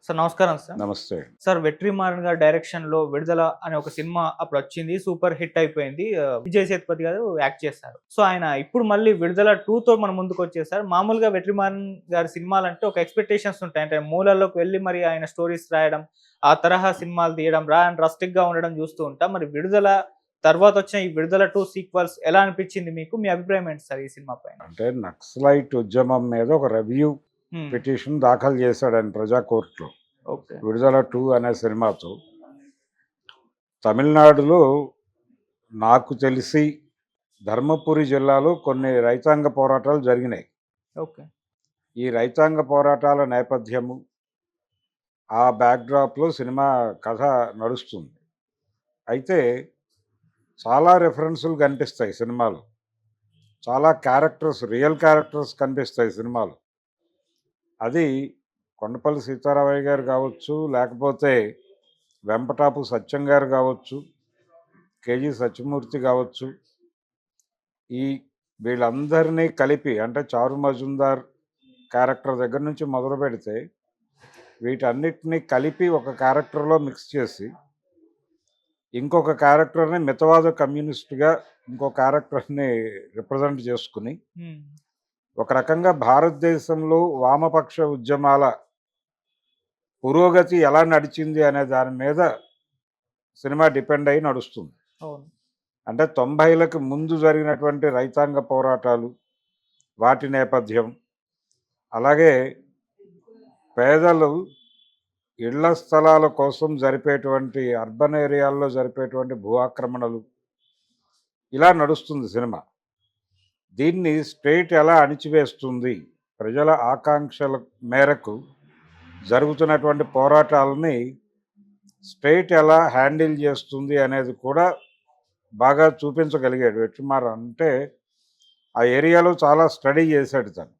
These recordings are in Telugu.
సార్ నమస్కారం సార్. నమస్తే. సార్ 'వెట్రిమారన్' గారి డైరెక్షన్‌లో 'విడుదల' అనే ఒక సినిమా అప్పుడొచ్చింది. సూపర్ హిట్ అయిపోయింది. విజయ్ సేతుపతి గారు యాక్ట్ చేశారు. సో, ఆయన ఇప్పుడు మళ్ళీ 'విడుదల 2'తో మన ముందుకొచ్చేసారు. మామూలుగా 'వెట్రిమారన్' గారి సినిమాలంటే ఒక ఎక్స్‌పెక్టేషన్స్ ఉంటాయి. అంటే మూలాల్లోకి వెళ్లి మరి ఆయన స్టోరీస్ రాయడం, ఆ తరహా సినిమాలు తీయడం, రస్టిక్‌గా ఉండడం చూస్తూ ఉంటాం. మరి 'విడుదల' తర్వాతొచ్చిన ఈ 'విడుదల 2' సీక్వెల్స్ ఎలా అనిపించింది మీకు? మీ అభిప్రాయం ఏంటి సార్ ఈ సినిమా పైన? అంటే నక్సలైట్ ఉద్యమం మీద ఒక రివ్యూ హ్మ్. పిటిషన్ దాఖలు చేశాడు ఆయన ప్రజా కోర్టులో. ఓకే. 'విడుదల 2' అనే సినిమాతో తమిళనాడులో నాకు తెలిసి ధర్మపురి జిల్లాలో కొన్ని రైతాంగ పోరాటాలు జరిగినాయి. ఓకే. ఈ రైతాంగ పోరాటాల నేపథ్యము, ఆ బ్యాక్‌డ్రాప్‌లో సినిమా కథ నడుస్తుంది. అయితే చాలా రెఫరెన్సులు కనిపిస్తాయి సినిమాలో. చాలా క్యారెక్టర్స్, రియల్ క్యారెక్టర్స్ కనిపిస్తాయి సినిమాలో. అది కొండపల్లి సీతారామయ్య గారు కావచ్చు, లేకపోతే వెంపటాపు సత్యం గారు కావచ్చు, కేజీ సత్యమూర్తి కావచ్చు. ఈ వీళ్ళందరినీ కలిపి అంటే చారు మజుందార్ క్యారెక్టర్ దగ్గర నుంచి మొదలు పెడితే వీటన్నిటినీ కలిపి ఒక క్యారెక్టర్లో మిక్స్ చేసి ఇంకొక క్యారెక్టర్ని మితవాద కమ్యూనిస్ట్గా ఇంకో క్యారెక్టర్ని రిప్రజెంట్ చేసుకుని హ్మ్. ఒక రకంగా భారతదేశంలో వామపక్ష ఉద్యమాల పురోగతి ఎలా నడిచింది అనే దాని మీద సినిమా డిపెండ్ అయి నడుస్తుంది. అవును. అంటే 90లకు ముందు జరిగినటువంటి రైతాంగ పోరాటాలు, వాటి నేపథ్యం, అలాగే పేదలు ఇళ్ల స్థలాల కోసం జరిపేటువంటి అర్బన్ ఏరియాల్లో జరిపేటువంటి భూ ఆక్రమణలు, ఇలా నడుస్తుంది సినిమా. దీన్ని స్టేట్ ఎలా అణిచివేస్తుంది, ప్రజల ఆకాంక్షల మేరకు జరుగుతున్నటువంటి పోరాటాలని స్టేట్ ఎలా హ్యాండిల్ చేస్తుంది అనేది కూడా బాగా చూపించగలిగాడు వెట్రిమారన్. అంటే ఆ ఏరియాలో చాలా స్టడీ చేశాడు తను.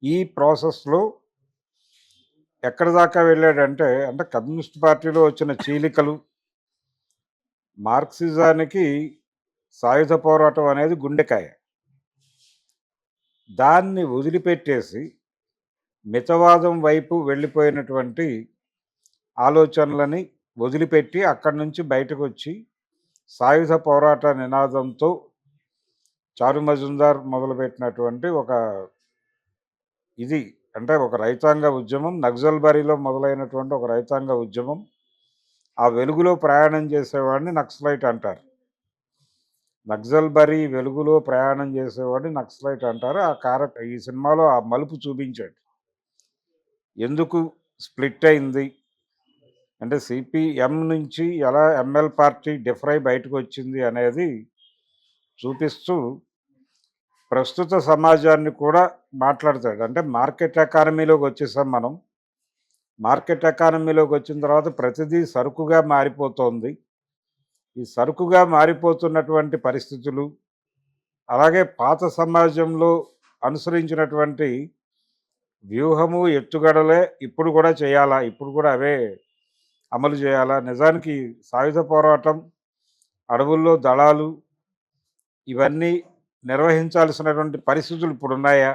ఈ ప్రాసెస్లో ఎక్కడి దాకా వెళ్ళాడంటే, అంటే కమ్యూనిస్ట్ పార్టీలో వచ్చిన చీలికలు, మార్క్సిజానికి సాయుధ పోరాటం అనేది గుండెకాయ. దాన్ని వదిలిపెట్టేసి మితవాదం వైపు వెళ్ళిపోయినటువంటి ఆలోచనలని వదిలిపెట్టి అక్కడి నుంచి బయటకు వచ్చి సాయుధ పోరాట నినాదంతో చారు మజుందార్ మొదలుపెట్టినటువంటి ఒక ఇది అంటే ఒక రైతాంగ ఉద్యమం, నక్సల్బరీలో మొదలైనటువంటి ఒక రైతాంగ ఉద్యమం. ఆ వెలుగులో ప్రయాణం చేసేవాడిని నక్సలైట్ అంటారు. నక్సల్బరీ వెలుగులో ప్రయాణం చేసేవాడిని నక్సలైట్ అంటారు. ఆ క్యారెక్టర్ ఈ సినిమాలో ఆ మలుపు చూపించాడు. ఎందుకు స్ప్లిట్ అయింది అంటే సిపిఎం నుంచి ఎలా ఎంఎల్ పార్టీ డిఫరై బయటకు వచ్చింది అనేది చూపిస్తూ ప్రస్తుత సమాజాన్ని కూడా మాట్లాడతాడు. అంటే మార్కెట్ ఎకానమీలోకి వచ్చేసాం మనం. మార్కెట్ ఎకానమీలోకి వచ్చిన తర్వాత ప్రతిదీ సరుకుగా మారిపోతోంది. ఈ సరుకుగా మారిపోతున్నటువంటి పరిస్థితులు, అలాగే పాత సమాజంలో అనుసరించినటువంటి వ్యూహము, ఎత్తుగడలే ఇప్పుడు కూడా చేయాలా, ఇప్పుడు కూడా అవే అమలు చేయాలా? నిజానికి సాయుధ పోరాటం, అడవుల్లో దళాలు ఇవన్నీ నిర్వహించాల్సినటువంటి పరిస్థితులు ఇప్పుడున్నాయా?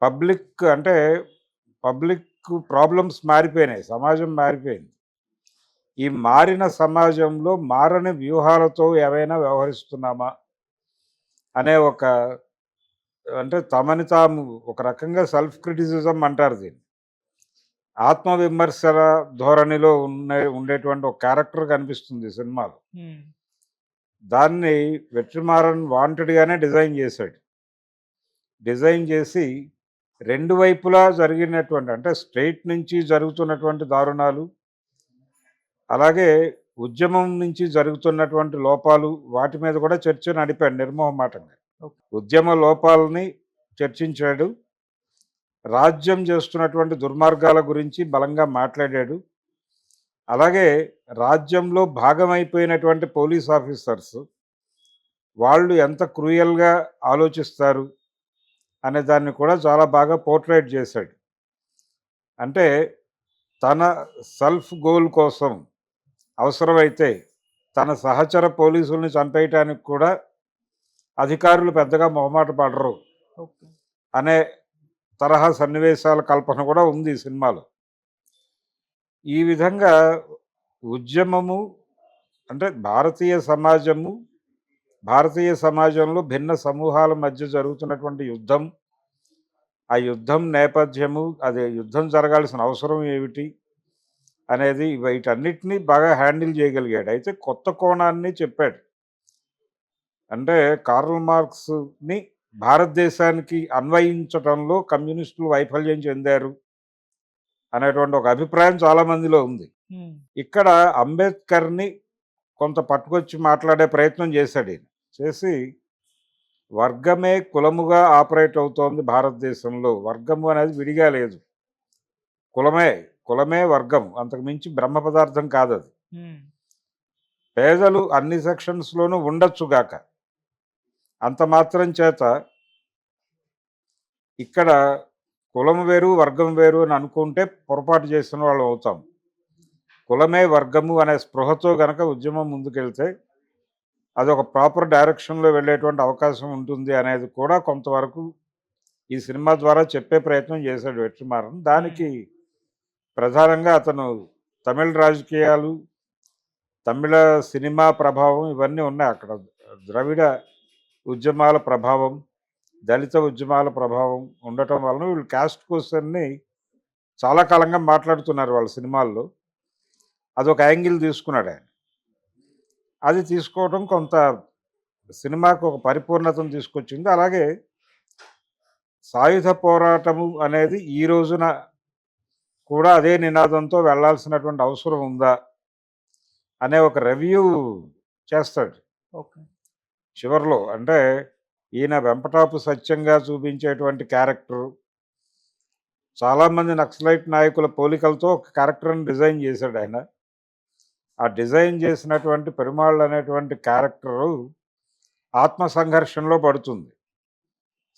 పబ్లిక్ ప్రాబ్లమ్స్ మారిపోయినాయి, సమాజం మారిపోయింది. ఈ మారిన సమాజంలో మారని వ్యూహాలతో ఏవైనా వ్యవహరిస్తున్నామా అనే ఒక అంటే తమని తాము ఒక రకంగా సెల్ఫ్ క్రిటిసిజం అంటారు దీన్ని. ఆత్మవిమర్శల ధోరణిలో ఉండేటువంటి ఒక క్యారెక్టర్ కనిపిస్తుంది సినిమాలో. హ్మ్. దాన్ని వెట్రిమారన్ వాంటెడ్గానే డిజైన్ చేశాడు. డిజైన్ చేసి రెండు వైపులా జరిగినటువంటి అంటే స్టేట్ నుంచి జరుగుతున్నటువంటి దారుణాలు, అలాగే ఉద్యమం నుంచి జరుగుతున్నటువంటి లోపాలు, వాటి మీద కూడా చర్చ నడిపాడు నిర్మోహమాటంగా. ఓకే. ఉద్యమ లోపాలని చర్చించాడు. రాజ్యం చేస్తున్నటువంటి దుర్మార్గాల గురించి బలంగా మాట్లాడాడు. అలాగే రాజ్యంలో భాగమైపోయినటువంటి పోలీస్ ఆఫీసర్స్ వాళ్ళు ఎంత క్రూయల్గా ఆలోచిస్తారు అనే దాన్ని కూడా చాలా బాగా పోర్ట్రేట్ చేశాడు. అంటే తన సెల్ఫ్ గోల్ కోసం అవసరమైతే తన సహచర పోలీసుల్ని చంపేయటానికి కూడా అధికారులు పెద్దగా మొహమాట పడరు ఓకే. అనే తరహా సన్నివేశాల కల్పన కూడా ఉంది ఈ సినిమాలో. ఈ విధంగా ఉద్యమము అంటే భారతీయ సమాజంలో భిన్న సమూహాల మధ్య జరుగుతున్నటువంటి యుద్ధం, ఆ యుద్ధం నేపథ్యము, అది యుద్ధం జరగాల్సిన అవసరం ఏమిటి అనేది వీటన్నిటిని బాగా హ్యాండిల్ చేయగలిగాడు. అయితే కొత్త కోణాన్ని చెప్పాడు. అంటే కార్ల్ మార్క్స్‌ని భారతదేశానికి అన్వయించటంలో కమ్యూనిస్టులు వైఫల్యం చెందారు అనేటువంటి ఒక అభిప్రాయం చాలా మందిలో ఉంది. ఇక్కడ అంబేద్కర్‌ని కొంత పట్టుకొచ్చి మాట్లాడే ప్రయత్నం చేశాడు ఈయన. చేసి వర్గమే కులముగా ఆపరేట్ అవుతోంది భారతదేశంలో. వర్గము అనేది విడిగా లేదు. కులమే వర్గం. అంతకు మించి బ్రహ్మ పదార్థం కాదది. పేదలు అన్ని సెక్షన్స్‌లోనూ ఉండొచ్చుగాక. అంత మాత్రం చేత ఇక్కడ కులం వేరు, వర్గం వేరు అని అనుకుంటే పొరపాటు చేసిన వాళ్ళం అవుతాం. కులమే వర్గము అనే స్పృహతో గనక ఉద్యమం ముందుకెళ్తే అదొక ప్రాపర్ డైరెక్షన్‌లో వెళ్ళేటువంటి అవకాశం ఉంటుంది అనేది కూడా కొంతవరకు ఈ సినిమా ద్వారా చెప్పే ప్రయత్నం చేశాడు వెట్రిమారన్. దానికి ప్రధానంగా అతను తమిళ రాజకీయాలు, తమిళ సినిమా ప్రభావం ఇవన్నీ ఉన్నాయి అక్కడ. ద్రవిడ ఉద్యమాల ప్రభావం, దళిత ఉద్యమాల ప్రభావం ఉండటం వలన వీళ్ళు క్యాస్ట్ క్వశ్చన్ని చాలా కాలంగా మాట్లాడుతున్నారు వాళ్ళ సినిమాల్లో. అదొక యాంగిల్ తీసుకున్నాడు ఆయన. అది తీసుకోవడం కొంత సినిమాకు ఒక పరిపూర్ణతను తీసుకొచ్చింది. అలాగే సాయుధ పోరాటము అనేది ఈ రోజున కూడా అదే నినాదంతో వెళ్ళాల్సినటువంటి అవసరం ఉందా అనే ఒక రివ్యూ చేస్తాడు ఓకే. చివరిలో. అంటే ఈయన వెంపటాపు సత్యంగా చూపించేటువంటి క్యారెక్టరు చాలామంది నక్సలైట్ నాయకుల పోలికలతో ఒక క్యారెక్టర్ని డిజైన్ చేశాడు ఆయన. ఆ డిజైన్ చేసినటువంటి పెరుమాళ్ళు అనేటువంటి క్యారెక్టరు ఆత్మ సంఘర్షణలో పడుతుంది.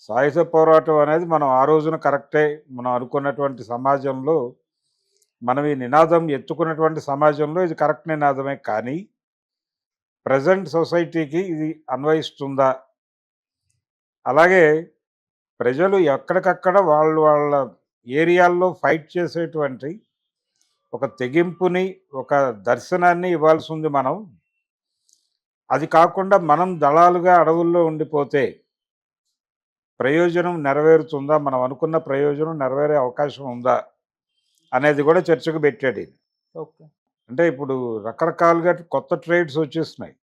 సాయుధ పోరాటం అనేది మనం ఆ రోజున కరెక్టే మనం అనుకున్నటువంటి సమాజంలో, మనం ఈ నినాదం ఎత్తుకున్నటువంటి సమాజంలో ఇది కరెక్ట్ నినాదమే. కానీ ప్రజెంట్ సొసైటీకి ఇది అన్వయిస్తుందా? అలాగే ప్రజలు ఎక్కడికక్కడ వాళ్ళ ఏరియాల్లో ఫైట్ చేసేటువంటి ఒక తెగింపుని, ఒక దర్శనాన్ని ఇవ్వాల్సి ఉంది మనం. అది కాకుండా మనం దళాలుగా అడవుల్లో ఉండిపోతే ప్రయోజనం నెరవేరుతుందా? మనం అనుకున్న ప్రయోజనం నెరవేరే అవకాశం ఉందా? అనేది కూడా చర్చకు పెట్టాడు ఈయన. ఓకే. అంటే ఇప్పుడు రకరకాలుగా కొత్త ట్రేడ్స్ వచ్చేస్తున్నాయి.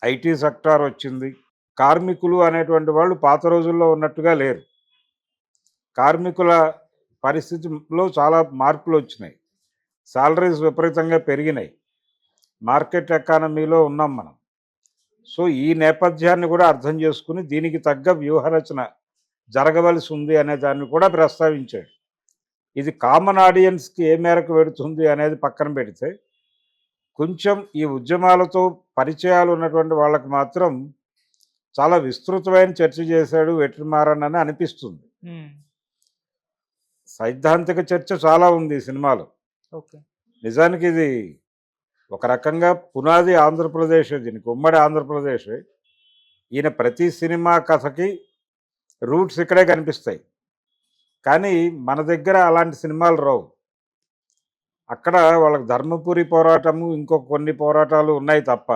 ఐటీ సెక్టార్ వచ్చింది. కార్మికులు అనేటువంటి వాళ్ళు పాత రోజుల్లో ఉన్నట్టుగా లేరు. కార్మికుల పరిస్థితిలో చాలా మార్పులు వచ్చినాయి. సాలరీస్ విపరీతంగా పెరిగినాయి. మార్కెట్ ఎకానమీలో ఉన్నాం మనం. సో ఈ నేపథ్యాన్ని కూడా అర్థం చేసుకుని దీనికి తగ్గ వ్యూహరచన జరగవలసి ఉంది అనే దాన్ని కూడా ప్రస్తావించాడు. ఇది కామన్ ఆడియన్స్కి ఏ మేరకు పెడుతుంది అనేది పక్కన పెడితే, కొంచెం ఈ ఉద్యమాలతో పరిచయాలు ఉన్నటువంటి వాళ్ళకి మాత్రం చాలా విస్తృతమైన చర్చ చేశాడు వెట్రిమారన్ అని అనిపిస్తుంది. సైద్ధాంతిక చర్చ చాలా ఉంది ఈ సినిమాలో. ఓకే. నిజానికి ఇది ఒక రకంగా పునాది ఆంధ్రప్రదేశ్, దీనికి ఉమ్మడి ఆంధ్రప్రదేశ్. ఈయన ప్రతి సినిమా కథకి రూట్స్ ఇక్కడే కనిపిస్తాయి. కానీ మన దగ్గర అలాంటి సినిమాలు రావు. అక్కడ వాళ్ళకి ధర్మపురి పోరాటము, ఇంకో కొన్ని పోరాటాలు ఉన్నాయి తప్ప,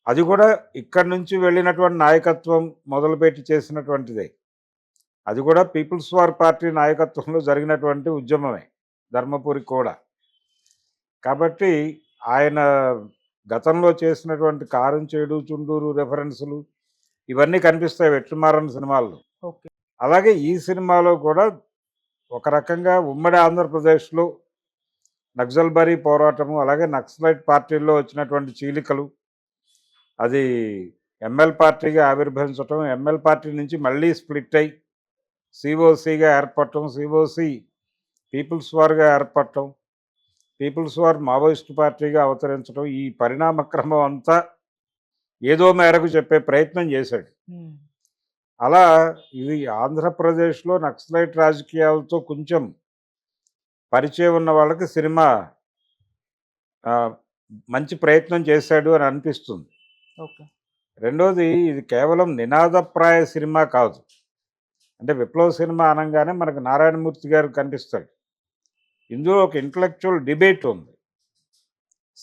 అది కూడా ఇక్కడి నుంచి వెళ్ళినటువంటి నాయకత్వం మొదలుపెట్టి చేసినటువంటిదే. అది కూడా పీపుల్స్ వార్ పార్టీ నాయకత్వంలో జరిగినటువంటి ఉద్యమమే ధర్మపురి కూడా. కాబట్టి ఆయన గతంలో చేసినటువంటి కారంచేడు, చుండూరు రెఫరెన్సులు ఇవన్నీ కనిపిస్తాయి వెట్రిమారన్ సినిమాల్లో. ఓకే. అలాగే ఈ సినిమాలో కూడా ఒక రకంగా ఉమ్మడి ఆంధ్రప్రదేశ్లో నక్సల్బరీ పోరాటము, అలాగే నక్సలైట్ పార్టీల్లో వచ్చినటువంటి చీలికలు, అది ఎంఎల్ పార్టీగా ఆవిర్భవించటం, ఎంఎల్ పార్టీ నుంచి మళ్ళీ స్ప్లిట్ అయి సిఓసిగా ఏర్పడటం, సిఓసి పీపుల్స్ వార్గా ఏర్పడటం, పీపుల్స్ వార్ మావోయిస్ట్ పార్టీగా అవతరించడం, ఈ పరిణామ క్రమం అంతా ఏదో మేరకు చెప్పే ప్రయత్నం చేశాడు. అలా ఇది ఆంధ్రప్రదేశ్లో నక్సలైట్ రాజకీయాలతో కొంచెం పరిచయం ఉన్న వాళ్ళకి సినిమా మంచి ప్రయత్నం చేశాడు అని అనిపిస్తుంది. ఓకే. రెండోది, ఇది కేవలం నినాదప్రాయ సినిమా కాదు. అంటే విప్లవ సినిమా అనగానే మనకు నారాయణమూర్తి గారు కనిపిస్తాడు. ఇందులో ఒక ఇంటలెక్చువల్ డిబేట్ ఉంది.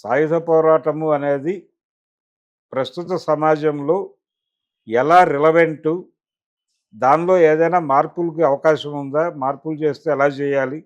సాయుధ పోరాటము అనేది ప్రస్తుత సమాజంలో ఎలా రిలవెంటు, దానిలో ఏదైనా మార్పులకి అవకాశం ఉందా, మార్పులు చేస్తే ఎలా చేయాలి